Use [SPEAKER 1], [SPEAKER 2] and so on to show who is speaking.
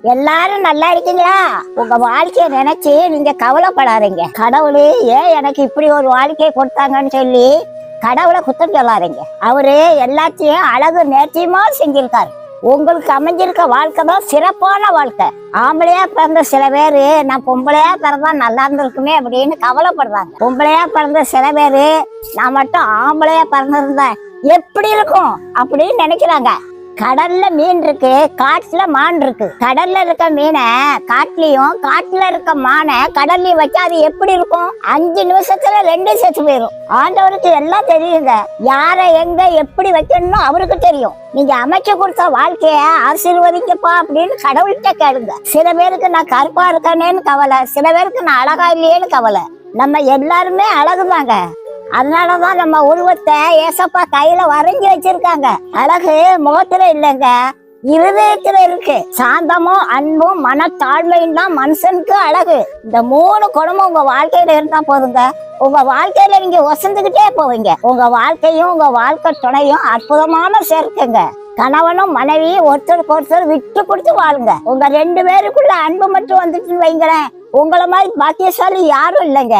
[SPEAKER 1] எல்லாரும் நல்லா இருக்கீங்களா? உங்க வாழ்க்கைய நினைச்சு நீங்க கவலைப்படாதீங்க. கடவுளே ஏன் எனக்கு இப்படி ஒரு வாழ்க்கையை கொடுத்தாங்கன்னு சொல்லி கடவுளை குத்தம் சொல்லாதீங்க. அவரு எல்லாத்தையும் அழகு நேர்த்தியமா செஞ்சிருக்காரு. உங்களுக்கு அமைஞ்சிருக்க வாழ்க்கை தான் சிறப்பான வாழ்க்கை. ஆம்பளையா பிறந்த சில பேரு நான் பொம்பளையா பிறந்தா நல்லா இருந்திருக்குமே அப்படின்னு கவலைப்படுறாங்க. பொம்பளையா பிறந்த சில பேரு நான் மட்டும் ஆம்பளையா பிறந்திருந்தேன் எப்படி இருக்கும் அப்படின்னு நினைக்கிறாங்க. கடல்ல மீன் இருக்கு, காட்டுல மான் இருக்கு. கடல்ல இருக்க மீனை காட்டுலயும், காட்டுல இருக்க மானை கடல்லையும் வச்சா அது எப்படி இருக்கும்? 5 நிமிஷத்துல 2 செத்து போயிடும். ஆண்டவருக்கு எல்லாம் தெரியுங்க. யார எங்க எப்படி வைக்கணும்னு அவருக்கு தெரியும். நீங்க அமைச்சு கொடுத்த வாழ்க்கைய ஆசீர்வதிங்கப்பா அப்படின்னு கடவுள்கிட்ட கேளுங்க. சில பேருக்கு நான் கருப்பா இருக்கேன்னு கவலை, சில பேருக்கு நான் அழகா இல்லையேன்னு கவலை. நம்ம எல்லாருமே அழகுதாங்க. அதனாலதான் நம்ம உருவத்தை ஏசப்பா கையில வரைஞ்சி வச்சிருக்காங்க. அழகு முகத்துல இல்லைங்க, இருதயத்துல இருக்கு. சாந்தமும் அன்பும் மனத்தாழ்மையும் தான் மனுஷனுக்கு அழகு. இந்த 3 குணமும் உங்க வாழ்க்கையில இருந்தா போதுங்க. உங்க வாழ்க்கையில நீங்க வசந்துகிட்டே போவீங்க. உங்க வாழ்க்கையும் உங்க வாழ்க்கை துணையும் அற்புதமான சேர்க்குங்க. கணவனும் மனைவியும் ஒருத்தருக்கு ஒருத்தர் விட்டு கொடுத்து வாழுங்க. உங்க 2 பேருக்குள்ள அன்பு மட்டும் வந்துட்டுன்னு வைங்களேன், உங்களை மாதிரி பாக்கியசாலி யாரும் இல்லைங்க.